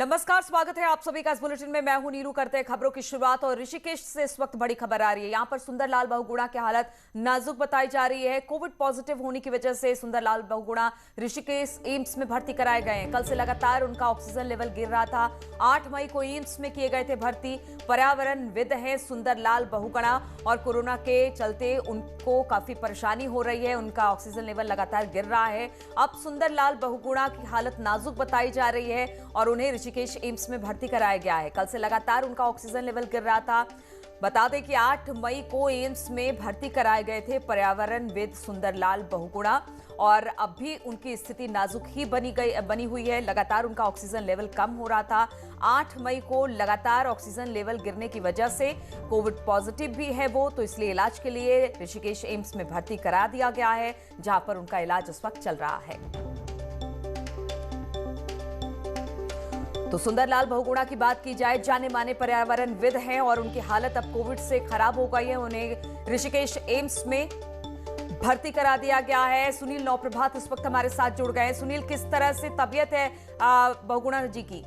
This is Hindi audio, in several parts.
नमस्कार, स्वागत है आप सभी का इस बुलेटिन में। मैं हूं नीरू। करते हैं खबरों की शुरुआत और ऋषिकेश से इस वक्त बड़ी खबर आ रही है। यहां पर सुंदरलाल बहुगुणा की हालत नाजुक बताई जा रही है। कोविड पॉजिटिव होने की वजह से सुंदरलाल बहुगुणा ऋषिकेश एम्स में भर्ती कराए गए हैं। कल से लगातार उनका ऑक्सीजन लेवल गिर रहा था। 8 मई को एम्स में किए गए थे भर्ती। पर्यावरणविद हैं सुंदरलाल बहुगुणा और कोरोना के चलते उनको काफी परेशानी हो रही है। उनका ऑक्सीजन लेवल लगातार गिर रहा है। अब सुंदरलाल बहुगुणा की हालत नाजुक बताई जा रही है और उन्हें ऋषिकेश एम्स में भर्ती कराया गया है। कल से लगातार उनका ऑक्सीजन लेवल गिर रहा था। बता दें कि 8 मई को एम्स में भर्ती कराए गए थे पर्यावरणविद सुंदरलाल बहुगुणा और अब भी उनकी स्थिति नाजुक ही बनी हुई है। लगातार उनका ऑक्सीजन लेवल कम हो रहा था। 8 मई को लगातार ऑक्सीजन लेवल गिरने की वजह से कोविड पॉजिटिव भी है वो, तो इसलिए इलाज के लिए ऋषिकेश एम्स में भर्ती करा दिया गया है, जहां पर उनका इलाज इस वक्त चल रहा है। तो सुंदरलाल बहुगुणा की बात की जाए, जाने माने पर्यावरणविद हैं और उनकी हालत अब कोविड से खराब हो गई है। उन्हें ऋषिकेश एम्स में भर्ती करा दिया गया है। सुनील नौप्रभात इस वक्त हमारे साथ जुड़ गए हैं। सुनील, किस तरह से तबीयत है बहुगुणा जी की?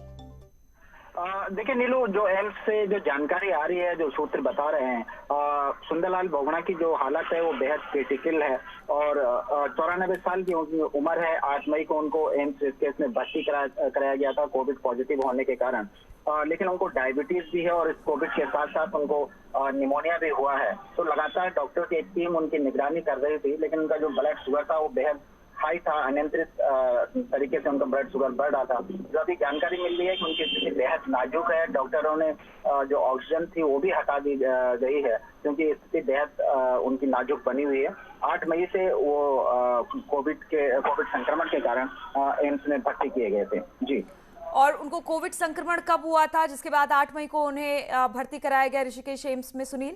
देखिए नीलू, जो एम्स से जो जानकारी आ रही है, जो सूत्र बता रहे हैं, सुंदरलाल बहुगुणा की जो हालत है वो बेहद क्रिटिकल है और 94 साल की उम्र है। 8 मई को उनको एम्स केस में भर्ती कराया गया था कोविड पॉजिटिव होने के कारण, लेकिन उनको डायबिटीज भी है और इस कोविड के साथ साथ उनको निमोनिया भी हुआ है। तो लगातार डॉक्टर की एक टीम उनकी निगरानी कर रही थी, लेकिन उनका जो ब्लड शुगर था वो बेहद हाई था। अनियंत्रित तरीके से उनका ब्लड शुगर बढ़ रहा था। जो अभी जानकारी मिल रही है कि उनकी स्थिति बेहद नाजुक है। डॉक्टरों ने जो ऑक्सीजन थी वो भी हटा दी गई है, क्योंकि स्थिति बेहद उनकी नाजुक बनी हुई है। 8 मई से वो कोविड संक्रमण के कारण एम्स में भर्ती किए गए थे। जी। और उनको कोविड संक्रमण कब हुआ था, जिसके बाद 8 मई को उन्हें भर्ती कराया गया ऋषिकेश एम्स में? सुनील,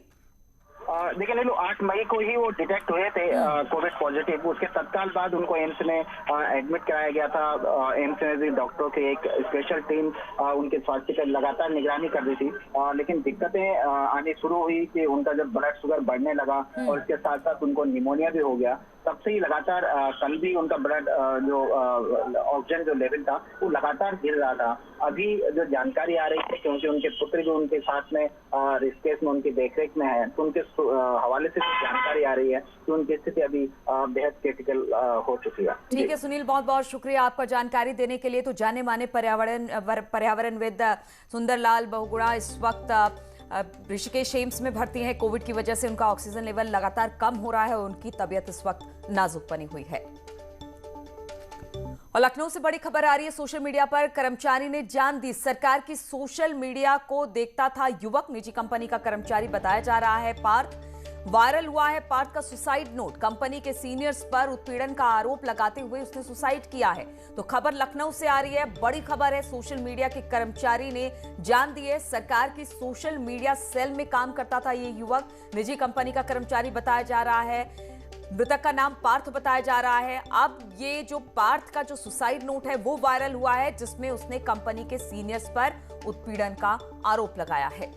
देखिए नीलू, 8 मई को ही वो डिटेक्ट हुए थे कोविड पॉजिटिव। उसके तत्काल बाद उनको एम्स में एडमिट कराया गया था। एम्स में भी डॉक्टरों की एक स्पेशल टीम उनके स्वास्थ्य पर लगातार निगरानी कर रही थी, लेकिन दिक्कतें आनी शुरू हुई कि उनका जब ब्लड शुगर बढ़ने लगा और इसके साथ साथ उनको निमोनिया भी हो गया। तब से ही लगातार कल भी उनका ब्लड जो ऑक्सीजन जो लेवल था वो लगातार गिर रहा था। अभी जो जानकारी आ रही है, क्योंकि उनके पुत्र भी उनके साथ में ऋषिकेश में उनकी देखरेख में है, तो उनके हवाले से जानकारी आ रही है कि उनकी स्थिति अभी बेहद क्रिटिकल हो चुकी है। ठीक है सुनील, बहुत बहुत शुक्रिया आपका जानकारी देने के लिए। तो जाने माने पर्यावरणविद सुंदरलाल बहुगुणा इस वक्त ऋषिकेश एम्स में भर्ती हैं। कोविड की वजह से उनका ऑक्सीजन लेवल लगातार कम हो रहा है और उनकी तबीयत इस वक्त नाजुक बनी हुई है। और लखनऊ से बड़ी खबर आ रही है। सोशल मीडिया पर कर्मचारी ने जान दी। सरकार की सोशल मीडिया को देखता था युवक, निजी कंपनी का कर्मचारी बताया जा रहा है पार्थ। वायरल हुआ है पार्थ का सुसाइड नोट। कंपनी के सीनियर्स पर उत्पीड़न का आरोप लगाते हुए उसने सुसाइड किया है। तो खबर लखनऊ से आ रही है, बड़ी खबर है। सोशल मीडिया के कर्मचारी ने जान दी है। सरकार की सोशल मीडिया सेल में काम करता था ये युवक, निजी कंपनी का कर्मचारी बताया जा रहा है। मृतक का नाम पार्थ बताया जा रहा है। अब ये जो पार्थ का जो सुसाइड नोट है वो वायरल हुआ है, जिसमें उसने कंपनी के सीनियर्स पर उत्पीड़न का आरोप लगाया है।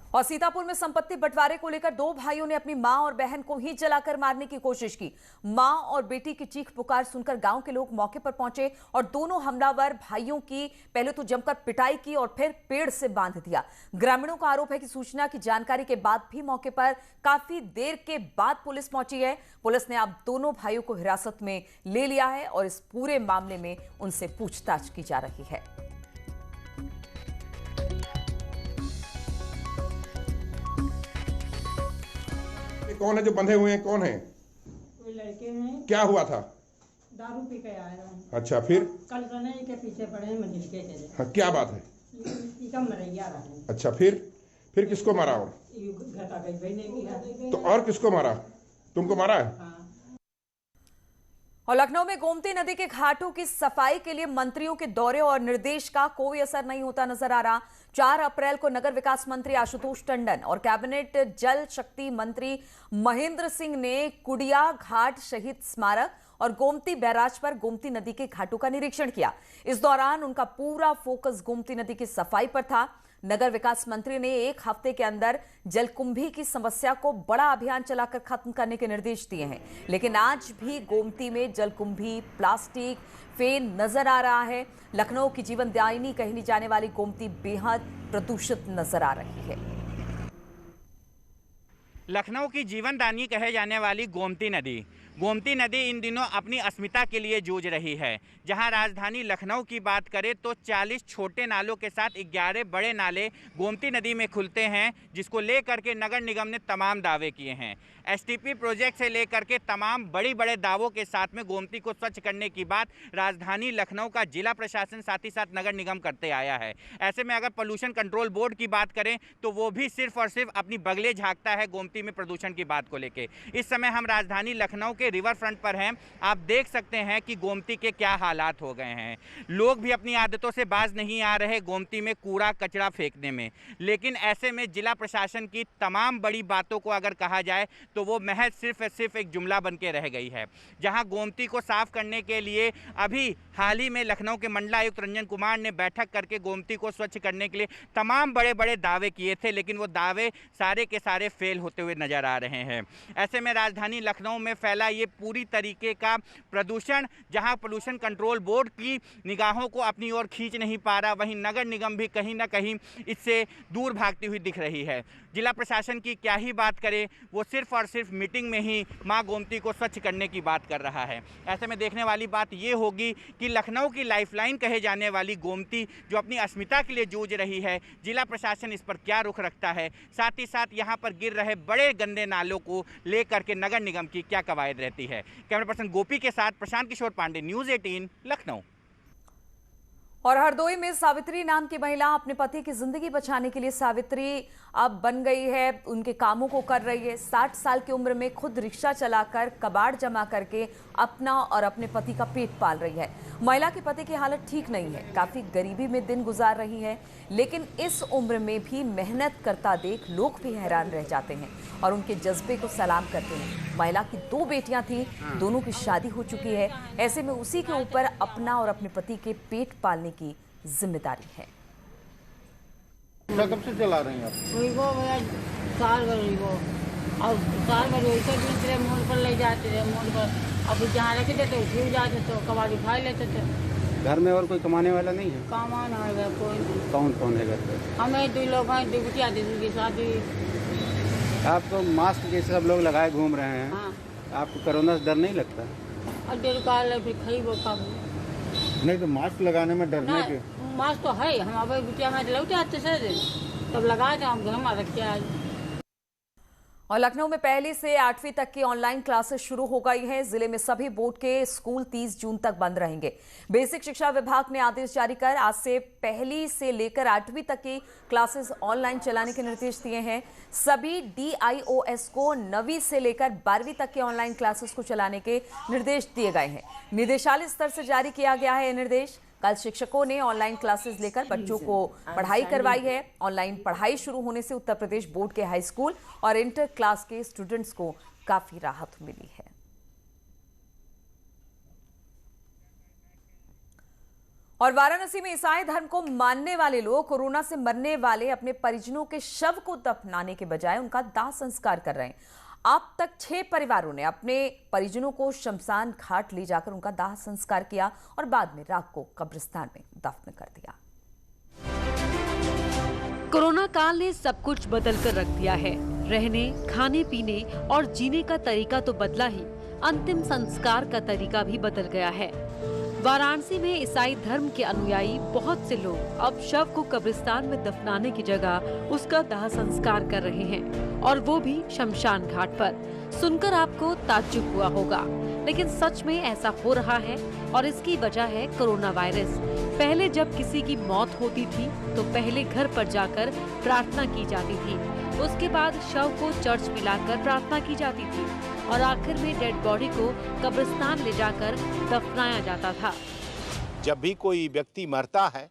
और सीतापुर में संपत्ति बंटवारे को लेकर 2 भाइयों ने अपनी मां और बहन को ही जलाकर मारने की कोशिश की। मां और बेटी की चीख पुकार सुनकर गांव के लोग मौके पर पहुंचे और दोनों हमलावर भाइयों की पहले तो जमकर पिटाई की और फिर पेड़ से बांध दिया। ग्रामीणों का आरोप है कि सूचना की जानकारी के बाद भी मौके पर काफी देर के बाद पुलिस पहुंची है। पुलिस ने अब दोनों भाइयों को हिरासत में ले लिया है और इस पूरे मामले में उनसे पूछताछ की जा रही है। कौन है जो बंधे हुए हैं? कौन है? कोई लड़के हैं। क्या हुआ था? दारू पी के आया है। अच्छा, फिर? कल सने के पीछे पड़े हैं मंदिर के चले। हाँ, क्या बात है? इसका मरैया रहा है। अच्छा, फिर किसको मारा? और घटा गई भाई ने किया। तो और किसको मारा? तुमको मारा है? हाँ। और लखनऊ में गोमती नदी के घाटों की सफाई के लिए मंत्रियों के दौरे और निर्देश का कोई असर नहीं होता नजर आ रहा। 4 अप्रैल को नगर विकास मंत्री आशुतोष टंडन और कैबिनेट जल शक्ति मंत्री महेंद्र सिंह ने कुडिया घाट शहीद स्मारक और गोमती बैराज पर गोमती नदी के घाटों का निरीक्षण किया। इस दौरान उनका पूरा फोकस गोमती नदी की सफाई पर था। नगर विकास मंत्री ने 1 हफ्ते के अंदर जलकुंभी की समस्या को बड़ा अभियान चलाकर खत्म करने के निर्देश दिए हैं, लेकिन आज भी गोमती में जलकुंभी, प्लास्टिक, फेन नजर आ रहा है। लखनऊ की जीवनदायिनी कहनी जाने वाली गोमती बेहद प्रदूषित नजर आ रही है। लखनऊ की जीवनदानी कहे जाने वाली गोमती नदी इन दिनों अपनी अस्मिता के लिए जूझ रही है। जहां राजधानी लखनऊ की बात करें तो 40 छोटे नालों के साथ 11 बड़े नाले गोमती नदी में खुलते हैं, जिसको लेकर के नगर निगम ने तमाम दावे किए हैं। एसटीपी प्रोजेक्ट से लेकर के तमाम बड़े दावों के साथ में गोमती को स्वच्छ करने की बात राजधानी लखनऊ का जिला प्रशासन साथ ही साथ नगर निगम करते आया है। ऐसे में अगर पोल्यूशन कंट्रोल बोर्ड की बात करें तो वो भी सिर्फ और सिर्फ अपनी बगले झांकता है गोमती में प्रदूषण की बात को लेकर। इस समय हम राजधानी लखनऊ के रिवर फ्रंट पर हैं। आप देख सकते हैं कि गोमती के क्या हालात हो गए हैं। लोग भी अपनी आदतों से बाज नहीं आ रहे गोमती में कूड़ा कचरा फेंकने में, लेकिन ऐसे में जिला प्रशासन की तमाम बड़ी बातों को अगर कहा जाए तो वो महज सिर्फ एक जुमला बन के रह गई है। जहां गोमती को साफ करने के लिए अभी हाल ही में लखनऊ के मंडलायुक्त रंजन कुमार ने बैठक करके गोमती को स्वच्छ करने के लिए तमाम बड़े दावे किए थे, लेकिन वो दावे सारे के सारे फेल होते हुए नजर आ रहे हैं। ऐसे में राजधानी लखनऊ में फैला ये पूरी तरीके का प्रदूषण, जहां पोल्यूशन कंट्रोल बोर्ड की निगाहों को अपनी ओर खींच नहीं पा रहा, वहीं नगर निगम भी कहीं ना कहीं इससे दूर भागती हुई दिख रही है। जिला प्रशासन की क्या ही बात करें, वो सिर्फ और सिर्फ मीटिंग में ही मां गोमती को स्वच्छ करने की बात कर रहा है। ऐसे में देखने वाली बात ये होगी कि लखनऊ की लाइफलाइन कहे जाने वाली गोमती जो अपनी अस्मिता के लिए जूझ रही है, जिला प्रशासन इस पर क्या रुख रखता है, साथ ही साथ यहाँ पर गिर रहे बड़े गंदे नालों को लेकर के नगर निगम की क्या कवायद रहती है। कैमरा पर्सन गोपी के साथ प्रशांत किशोर पांडे, न्यूज़ 18 लखनऊ। और हरदोई में सावित्री नाम की महिला अपने पति की जिंदगी बचाने के लिए सावित्री अब बन गई है, उनके कामों को कर रही है। 60 साल की उम्र में खुद रिक्शा चलाकर कबाड़ जमा करके अपना और अपने पति का पेट पाल रही है। महिला के पति की हालत ठीक नहीं है, काफी गरीबी में दिन गुजार रही है, लेकिन इस उम्र में भी मेहनत करता देख लोग भी हैरान रह जाते हैं और उनके जज्बे को सलाम करते हैं। महिला की 2 बेटियां थीं, दोनों की शादी हो चुकी है। ऐसे में उसी के ऊपर अपना और अपने पति के पेट पालने की जिम्मेदारी है। कब से चला रही हैं आप? वो भैया साल भर वो, और साल भर वैसे दूसरे मोड़ पर ले जाते थे, मोड़ पर अब जहाँ रखे थे तो फिर जाते तो कबाड़ी खा लेते थे। घर में और कोई कमाने वाला नहीं है? कमाना है कोई नहीं। कौन है घर पे? हमें 2 लोग हैं, 2 बिटिया दीदी की शादी। आप तो मास्क जैसे सब लोग लगाए घूम रहे हैं। हाँ। आपको कोरोना से डर नहीं लगता? और 1.5 साल फिर खाई वो खाओ। नहीं तो मास्क लगाने में डरने के? मास्क तो है, हम अब बिटिया हाथ लौटे आते से तब लगाए थे, हम घर में रख के आए। और लखनऊ में पहली से 8वीं तक की ऑनलाइन क्लासेस शुरू हो गई हैं। जिले में सभी बोर्ड के स्कूल 30 जून तक बंद रहेंगे। बेसिक शिक्षा विभाग ने आदेश जारी कर आज से पहली से लेकर 8वीं तक की क्लासेस ऑनलाइन चलाने के निर्देश दिए हैं। सभी DIOS को 9वीं से लेकर 12वीं तक की ऑनलाइन क्लासेस को चलाने के निर्देश दिए गए हैं। निदेशालय स्तर से जारी किया गया है यह निर्देश। कल शिक्षकों ने ऑनलाइन क्लासेस लेकर बच्चों को पढ़ाई करवाई है। ऑनलाइन पढ़ाई शुरू होने से उत्तर प्रदेश बोर्ड के हाई स्कूल और इंटर क्लास के स्टूडेंट्स को काफी राहत मिली है। और वाराणसी में ईसाई धर्म को मानने वाले लोग कोरोना से मरने वाले अपने परिजनों के शव को दफनाने के बजाय उनका दाह संस्कार कर रहे हैं। अब तक 6 परिवारों ने अपने परिजनों को शमशान घाट ले जाकर उनका दाह संस्कार किया और बाद में राख को कब्रिस्तान में दफन कर दिया। कोरोना काल ने सब कुछ बदल कर रख दिया है। रहने, खाने पीने और जीने का तरीका तो बदला ही, अंतिम संस्कार का तरीका भी बदल गया है। वाराणसी में ईसाई धर्म के अनुयायी बहुत से लोग अब शव को कब्रिस्तान में दफनाने की जगह उसका दाह संस्कार कर रहे हैं, और वो भी शमशान घाट पर। सुनकर आपको ताज्जुब हुआ होगा, लेकिन सच में ऐसा हो रहा है और इसकी वजह है कोरोना वायरस। पहले जब किसी की मौत होती थी तो पहले घर पर जाकर प्रार्थना की जाती थी, उसके बाद शव को चर्च में लाकर प्रार्थना की जाती थी और आखिर में डेड बॉडी को कब्रिस्तान ले जाकर दफनाया जाता था। जब भी कोई व्यक्ति मरता है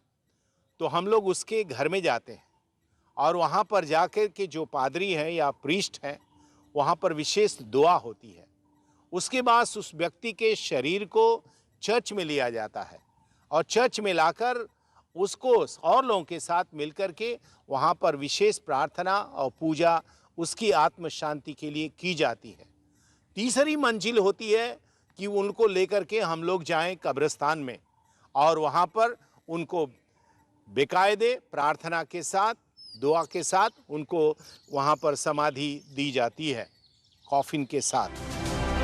तो हम लोग उसके घर में जाते हैं और वहाँ पर जाकर के जो पादरी हैं या प्रीस्ट हैं, वहाँ पर विशेष दुआ होती है। उसके बाद उस व्यक्ति के शरीर को चर्च में लिया जाता है और चर्च में लाकर उसको और लोगों के साथ मिलकर के वहाँ पर विशेष प्रार्थना और पूजा उसकी आत्म शांति के लिए की जाती है। तीसरी मंजिल होती है कि उनको लेकर के हम लोग जाएं कब्रिस्तान में और वहाँ पर उनको बेकायदे प्रार्थना के साथ, दुआ के साथ उनको वहाँ पर समाधि दी जाती है कॉफिन के साथ।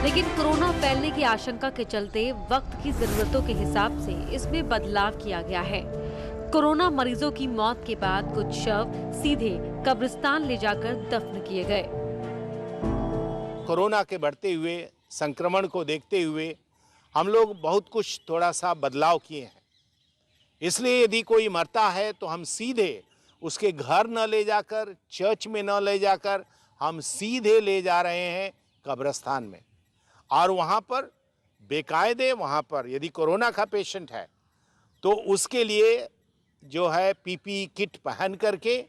लेकिन कोरोना फैलने की आशंका के चलते वक्त की जरूरतों के हिसाब से इसमें बदलाव किया गया है। कोरोना मरीजों की मौत के बाद कुछ शव सीधे कब्रिस्तान ले जाकर दफन किए गए। कोरोना के बढ़ते हुए संक्रमण को देखते हुए हम लोग बहुत कुछ थोड़ा सा बदलाव किए हैं। इसलिए यदि कोई मरता है तो हम सीधे उसके घर न ले जाकर, चर्च में न ले जाकर, हम सीधे ले जा रहे हैं कब्रिस्तान में और वहाँ पर बेकायदे वहाँ पर यदि कोरोना का पेशेंट है तो उसके लिए जो है पीपीई किट पहन करके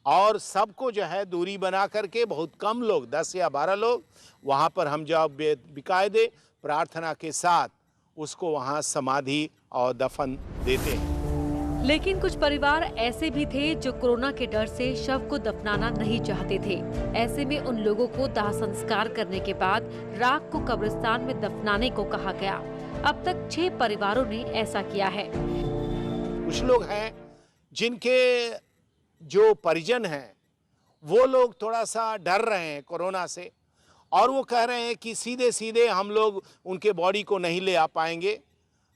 और सबको जो है दूरी बना करके, बहुत कम लोग 10 या 12 लोग वहाँ पर हम जब बेकायदे प्रार्थना के साथ उसको वहाँ समाधि और दफन देते हैं। लेकिन कुछ परिवार ऐसे भी थे जो कोरोना के डर से शव को दफनाना नहीं चाहते थे। ऐसे में उन लोगों को दाह संस्कार करने के बाद राख को कब्रिस्तान में दफनाने को कहा गया। अब तक 6 परिवारों ने ऐसा किया है। कुछ लोग हैं जिनके जो परिजन हैं वो लोग थोड़ा सा डर रहे हैं कोरोना से और वो कह रहे हैं कि सीधे सीधे हम लोग उनके बॉडी को नहीं ले आ पाएंगे।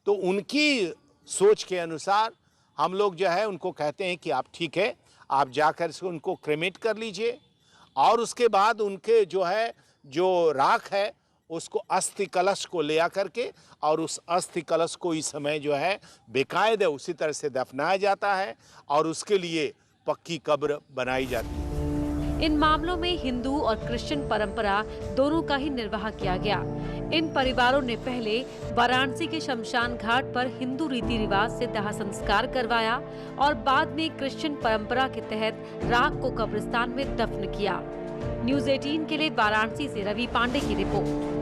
तो उनकी सोच के अनुसार हम लोग जो है उनको कहते हैं कि आप ठीक है, आप जाकर उनको क्रेमेट कर लीजिए और उसके बाद उनके जो है जो राख है उसको अस्थि कलश को ले आकर के और उस अस्थि कलश को इस समय जो है बेकायदे उसी तरह से दफनाया जाता है और उसके लिए पक्की कब्र बनाई जाती है। इन मामलों में हिंदू और क्रिश्चियन परंपरा दोनों का ही निर्वाह किया गया। इन परिवारों ने पहले वाराणसी के शमशान घाट पर हिंदू रीति रिवाज से दाह संस्कार करवाया और बाद में क्रिश्चियन परंपरा के तहत राख को कब्रिस्तान में दफन किया। न्यूज़ 18 के लिए वाराणसी से रवि पांडे की रिपोर्ट।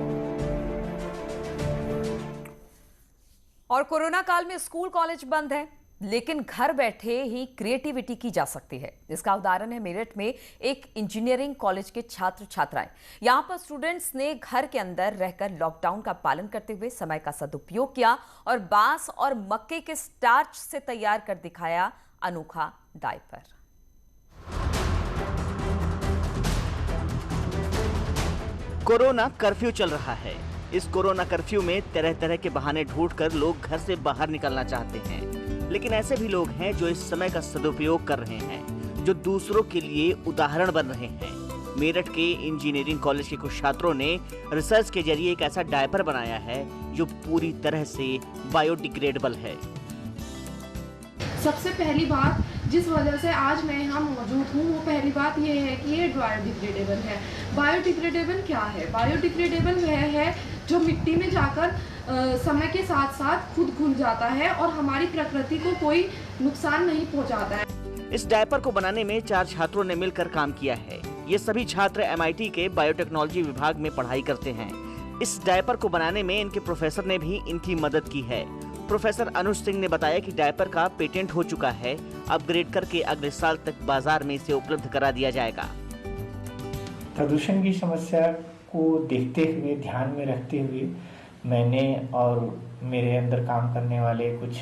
और कोरोना काल में स्कूल कॉलेज बंद है, लेकिन घर बैठे ही क्रिएटिविटी की जा सकती है। इसका उदाहरण है मेरठ में एक इंजीनियरिंग कॉलेज के छात्र छात्राएं। यहां पर स्टूडेंट्स ने घर के अंदर रहकर लॉकडाउन का पालन करते हुए समय का सदुपयोग किया और बांस और मक्के के स्टार्च से तैयार कर दिखाया अनोखा डायपर। कोरोना कर्फ्यू चल रहा है। इस कोरोना कर्फ्यू में तरह तरह के बहाने ढूंढकर लोग घर से बाहर निकलना चाहते हैं, लेकिन ऐसे भी लोग हैं जो इस समय का सदुपयोग कर रहे हैं, जो दूसरों के लिए उदाहरण बन रहे हैं। मेरठ के इंजीनियरिंग कॉलेज के कुछ छात्रों ने रिसर्च के जरिए एक ऐसा डायपर बनाया है जो पूरी तरह से बायोडिग्रेडेबल है। सबसे पहली बात जिस वजह से आज मैं यहाँ मौजूद हूँ वो पहली बात ये है कि ये बायोडिग्रेडेबल है। बायोडिग्रेडेबल क्या है? बायोडिग्रेडेबल वह है जो मिट्टी में जाकर समय के साथ साथ खुद घुल जाता है और हमारी प्रकृति को कोई नुकसान नहीं पहुँचाता है। इस डायपर को बनाने में 4 छात्रों ने मिलकर काम किया है। ये सभी छात्र MIT के बायोटेक्नोलॉजी विभाग में पढ़ाई करते हैं। इस डायपर को बनाने में इनके प्रोफेसर ने भी इनकी मदद की है। प्रोफेसर अनुज सिंह ने बताया कि डायपर का पेटेंट हो चुका है, अपग्रेड करके अगले साल तक बाजार में इसे उपलब्ध करा दिया जाएगा। प्रदूषण की समस्या को देखते हुए, ध्यान में रखते हुए मैंने और मेरे अंदर काम करने वाले कुछ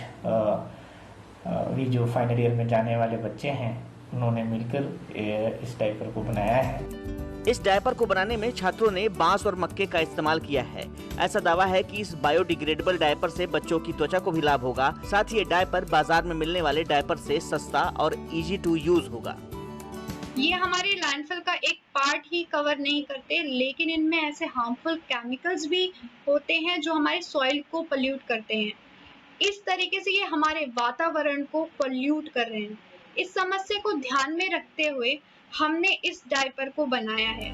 भी जो फाइनल ईयर में जाने वाले बच्चे हैं, उन्होंने मिलकर इस डायपर को बनाया है। इस डायपर को बनाने में छात्रों ने बांस और मक्के का इस्तेमाल किया है। ऐसा दावा है कि इस बायोडिग्रेडेबल डायपर से बच्चों की त्वचा को भी लाभ होगा। साथ ही ये डायपर बाजार में मिलने वाले डायपर से सस्ता और इजी टू यूज होगा। ये हमारे लैंडफिल का एक पार्ट ही कवर नहीं करते, लेकिन इनमें ऐसे हार्मफुल केमिकल्स भी होते हैं जो हमारे सॉइल को पोल्यूट करते हैं। इस तरीके से ये हमारे वातावरण को पोल्यूट कर रहे हैं। इस समस्या को ध्यान में रखते हुए हमने इस डायपर को बनाया है।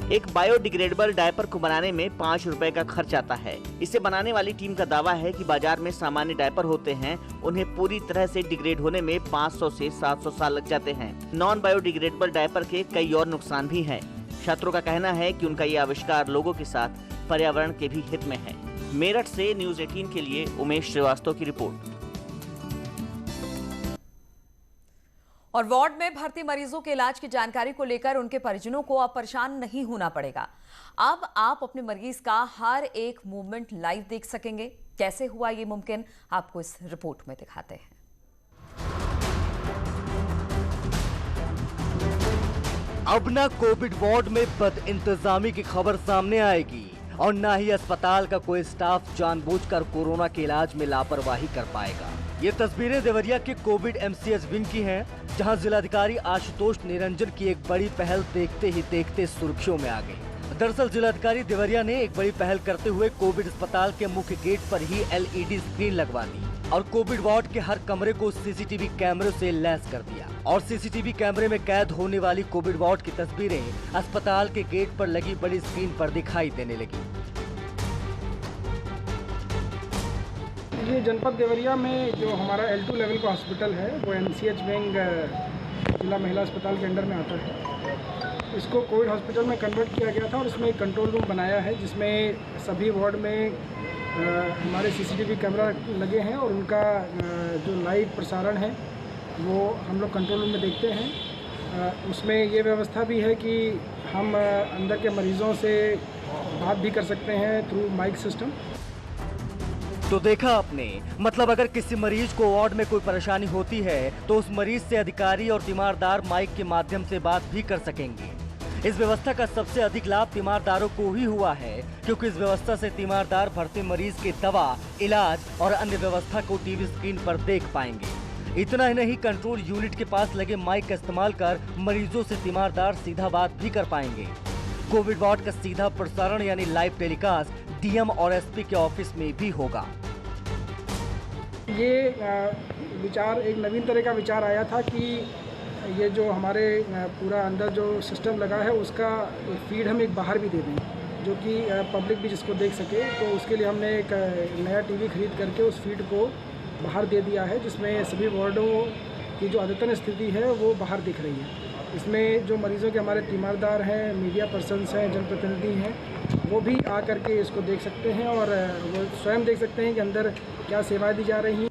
एक बायोडिग्रेडेबल डायपर को बनाने में 5 रुपए का खर्च आता है। इसे बनाने वाली टीम का दावा है कि बाजार में सामान्य डायपर होते हैं, उन्हें पूरी तरह से डिग्रेड होने में 500 से 700 साल लग जाते हैं। नॉन बायोडिग्रेडेबल डायपर के कई और नुकसान भी हैं। छात्रों का कहना है कि उनका ये आविष्कार लोगों के साथ पर्यावरण के भी हित में है। मेरठ से न्यूज़ 18 के लिए उमेश श्रीवास्तव की रिपोर्ट। और वार्ड में भर्ती मरीजों के इलाज की जानकारी को लेकर उनके परिजनों को अब परेशान नहीं होना पड़ेगा। अब आप अपने मरीज का हर एक मूवमेंट लाइव देख सकेंगे। कैसे हुआ ये मुमकिन, आपको इस रिपोर्ट में दिखाते हैं। अब ना कोविड वार्ड में बदइंतजामी की खबर सामने आएगी और ना ही अस्पताल का कोई स्टाफ जानबूझकर कोरोना के इलाज में लापरवाही कर पाएगा। ये तस्वीरें देवरिया के कोविड एमसीएच विंग की हैं, जहां जिलाधिकारी आशुतोष निरंजन की एक बड़ी पहल देखते ही देखते सुर्खियों में आ गई। दरअसल जिलाधिकारी देवरिया ने एक बड़ी पहल करते हुए कोविड अस्पताल के मुख्य गेट पर ही एलईडी स्क्रीन लगवा दी और कोविड वार्ड के हर कमरे को सीसीटीवी कैमरे से लैस कर दिया और सीसीटीवी कैमरे में कैद होने वाली कोविड वार्ड की तस्वीरें अस्पताल के गेट पर लगी बड़ी स्क्रीन पर दिखाई देने लगी। ये जनपद देवरिया में जो हमारा L2 लेवल का हॉस्पिटल है वो एमसीएच विंग जिला महिला अस्पताल के अंडर में आता है। इसको कोविड हॉस्पिटल में कन्वर्ट किया गया था और इसमें एक कंट्रोल रूम बनाया है जिसमें सभी वार्ड में हमारे सीसीटीवी कैमरा लगे हैं और उनका जो लाइव प्रसारण है वो हम लोग कंट्रोल रूम में देखते हैं। उसमें ये व्यवस्था भी है कि हम अंदर के मरीज़ों से बात भी कर सकते हैं थ्रू माइक सिस्टम। तो देखा आपने, मतलब अगर किसी मरीज को वार्ड में कोई परेशानी होती है तो उस मरीज से अधिकारी और तीमारदार माइक के माध्यम से बात भी कर सकेंगे। इस व्यवस्था का सबसे अधिक लाभ तीमारदारों को ही हुआ है, क्योंकि इस व्यवस्था से तीमारदार भर्ती मरीज के दवा, इलाज और अन्य व्यवस्था को टीवी स्क्रीन पर देख पाएंगे। इतना ही नहीं, कंट्रोल यूनिट के पास लगे माइक का इस्तेमाल कर मरीजों से तीमारदार सीधा बात भी कर पाएंगे। कोविड वार्ड का सीधा प्रसारण यानी लाइव टेलीकास्ट डीएम और एसपी के ऑफिस में भी होगा। ये विचार एक नवीन तरह का विचार आया था कि ये जो हमारे पूरा अंदर जो सिस्टम लगा है उसका फीड हम एक बाहर भी दे दें, जो कि पब्लिक भी जिसको देख सके। तो उसके लिए हमने एक नया टीवी खरीद करके उस फीड को बाहर दे दिया है, जिसमें सभी वार्डों की जो अद्यतन स्थिति है वो बाहर दिख रही है। इसमें जो मरीज़ों के हमारे तीमारदार हैं, मीडिया पर्सन्स हैं, जनप्रतिनिधि हैं, वो भी आ करके इसको देख सकते हैं और वो स्वयं देख सकते हैं कि अंदर क्या सेवाएं दी जा रही हैं।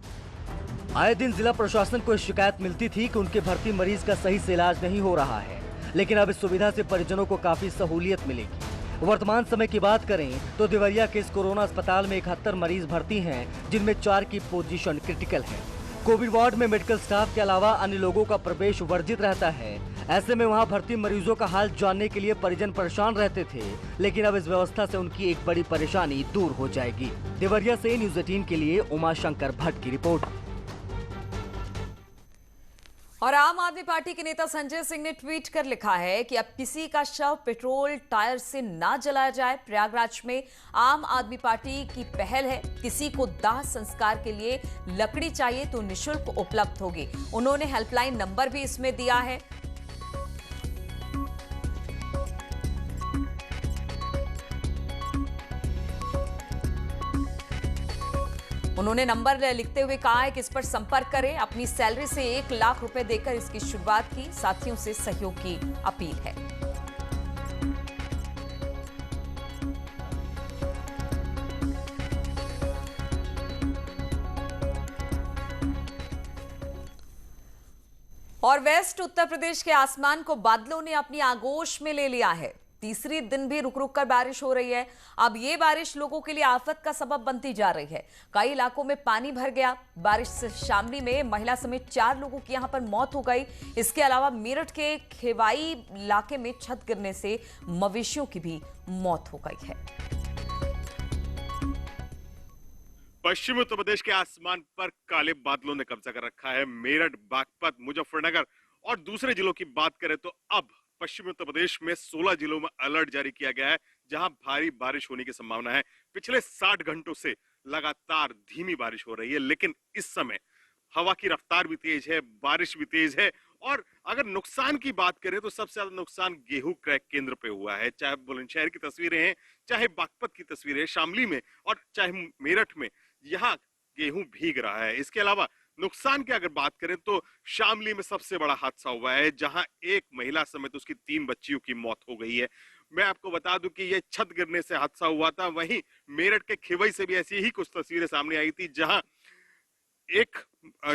आए दिन जिला प्रशासन को शिकायत मिलती थी कि उनके भर्ती मरीज का सही से इलाज नहीं हो रहा है, लेकिन अब इस सुविधा से परिजनों को काफी सहूलियत मिलेगी। वर्तमान समय की बात करें तो देवरिया के इस कोरोना अस्पताल में 71 मरीज भर्ती हैं, जिनमें 4 की पोजीशन क्रिटिकल है। कोविड वार्ड में मेडिकल स्टाफ के अलावा अन्य लोगों का प्रवेश वर्जित रहता है। ऐसे में वहां भर्ती मरीजों का हाल जानने के लिए परिजन परेशान रहते थे, लेकिन अब इस व्यवस्था से उनकी एक बड़ी परेशानी दूर हो जाएगी। देवरिया से न्यूज़ 18 के लिए उमाशंकर भट्ट की रिपोर्ट। और आम आदमी पार्टी के नेता संजय सिंह ने ट्वीट कर लिखा है कि अब किसी का शव पेट्रोल टायर से ना जलाया जाए। प्रयागराज में आम आदमी पार्टी की पहल है, किसी को दाह संस्कार के लिए लकड़ी चाहिए तो निशुल्क उपलब्ध होगी। उन्होंने हेल्पलाइन नंबर भी इसमें दिया है। उन्होंने नंबर लिखते हुए कहा है कि इस पर संपर्क करें। अपनी सैलरी से 1 लाख रुपए देकर इसकी शुरुआत की। साथियों से सहयोग की अपील है। और वेस्ट उत्तर प्रदेश के आसमान को बादलों ने अपनी आगोश में ले लिया है। तीसरी दिन भी रुक रुक कर बारिश हो रही है। अब ये बारिश लोगों के लिए आफत का सबब बनती जा रही है। कई इलाकों में पानी भर गया। बारिश से शामली में महिला समेत 4 लोगों की यहां पर मौत हो गई। इसके अलावा मेरठ के खेवाई इलाके में छत गिरने से मवेशियों की भी मौत हो गई है। पश्चिमी उत्तर प्रदेश के आसमान पर काले बादलों ने कब्जा कर रखा है। मेरठ, बागपत, मुजफ्फरनगर और दूसरे जिलों की बात करें तो अब पश्चिमी उत्तर प्रदेश में 16 जिलों में अलर्ट जारी किया गया है, जहां भारी बारिश होने की संभावना है। पिछले 60 घंटों से लगातार धीमी बारिश हो रही है, लेकिन इस समय हवा की रफ्तार भी तेज है, बारिश भी तेज है। और अगर नुकसान की बात करें तो सबसे ज्यादा नुकसान गेहूं क्रय केंद्र पे हुआ है। चाहे बुलंदशहर की तस्वीरें हैं, चाहे बागपत की तस्वीरें, शामली में और चाहे मेरठ में, यहाँ गेहूं भीग रहा है। इसके अलावा नुकसान की अगर बात करें तो शामली में सबसे बड़ा हादसा हुआ है, जहां एक महिला समेत उसकी 3 बच्चियों की मौत हो गई है। मैं आपको बता दूं कि यह छत गिरने से हादसा हुआ था। वहीं मेरठ के खेवई से भी ऐसी ही कुछ तस्वीरें सामने आई थी, जहां एक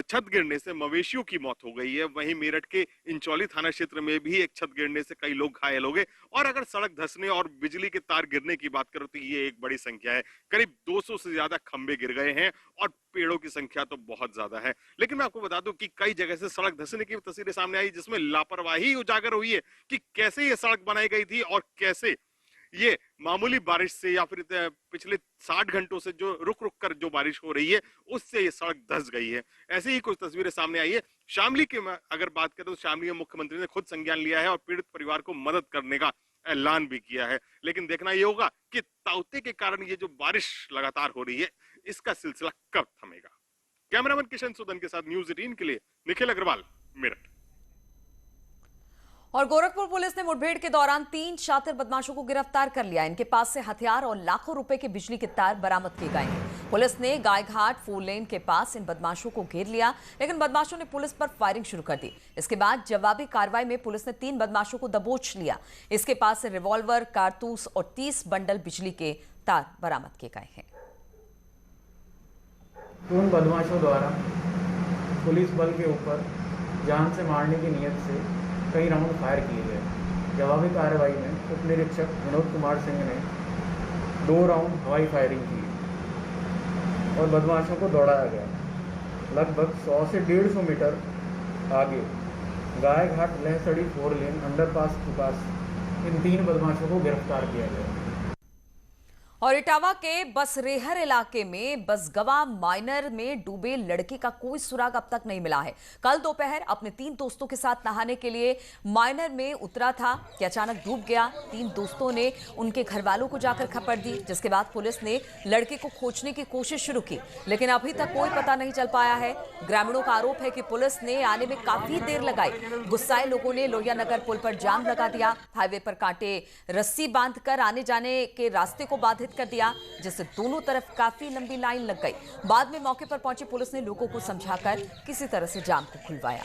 छत गिरने से मवेशियों की मौत हो गई है। वहीं मेरठ के इंचौली थाना क्षेत्र में भी एक छत गिरने से कई लोग घायल हो गए। और अगर सड़क धंसने और बिजली के तार गिरने की बात करो तो ये एक बड़ी संख्या है। करीब 200 से ज्यादा खंभे गिर गए हैं और पेड़ों की संख्या तो बहुत ज्यादा है। लेकिन मैं आपको बता दूं कि कई जगह से सड़क धंसने की तस्वीरें सामने आई, जिसमें लापरवाही उजागर हुई है कि कैसे ये सड़क बनाई गई थी और कैसे ये मामूली बारिश से या फिर पिछले 60 घंटों से जो रुक रुक कर जो बारिश हो रही है उससे ये सड़क धंस गई है। ऐसे ही कुछ तस्वीरें सामने आई है। शामली की अगर बात करें तो शामली में मुख्यमंत्री ने खुद संज्ञान लिया है और पीड़ित परिवार को मदद करने का ऐलान भी किया है। लेकिन देखना ये होगा कि ताउते के कारण ये जो बारिश लगातार हो रही है इसका सिलसिला कब थमेगा। कैमरामैन किशन सुदन के साथ न्यूज़ 18 के लिए निखिल अग्रवाल, मेरठ। और गोरखपुर पुलिस ने मुठभेड़ के दौरान 3 शातिर बदमाशों को गिरफ्तार कर लिया। इनके पास से हथियार और लाखों रुपए के बिजली के तार बरामद किए गए हैं। पुलिस ने गायघाट 4 लेन के पास इन बदमाशों को घेर लिया, लेकिन बदमाशों ने पुलिस पर फायरिंग शुरू कर दी। इसके बाद जवाबी कार्रवाई में पुलिस ने 3 बदमाशों को दबोच लिया। इसके पास से रिवॉल्वर, कारतूस और 30 बंडल बिजली के तार बरामद किए गए हैं। उन बदमाशों द्वारा पुलिस बल के ऊपर जान से मारने की नीयत से कई राउंड फायर किए गए। जवाबी कार्रवाई में उप निरीक्षक विनोद कुमार सिंह ने 2 राउंड हवाई फायरिंग की और बदमाशों को दौड़ाया गया। लगभग 100 से 150 मीटर आगे गायघाट लहसड़ी 4 लेन अंडरपास के पास इन 3 बदमाशों को गिरफ्तार किया गया। और इटावा के बसरेहर इलाके में बसगवा माइनर में डूबे लड़के का कोई सुराग अब तक नहीं मिला है। कल दोपहर अपने 3 दोस्तों के साथ नहाने के लिए माइनर में उतरा था कि अचानक डूब गया। 3 दोस्तों ने उनके घर वालों को जाकर खबर दी, जिसके बाद पुलिस ने लड़के को खोजने की कोशिश शुरू की, लेकिन अभी तक कोई पता नहीं चल पाया है। ग्रामीणों का आरोप है कि पुलिस ने आने में काफी देर लगाई। गुस्साए लोगों ने लोहिया नगर पुल पर जाम लगा दिया। हाईवे पर कांटे रस्सी बांधकर आने जाने के रास्ते को बाधित कर दिया, जिससे दोनों तरफ काफी लंबी लाइन लग गई। बाद में मौके पर पहुंची पुलिस ने लोगों को समझाकर किसी तरह से जाम को खुलवाया।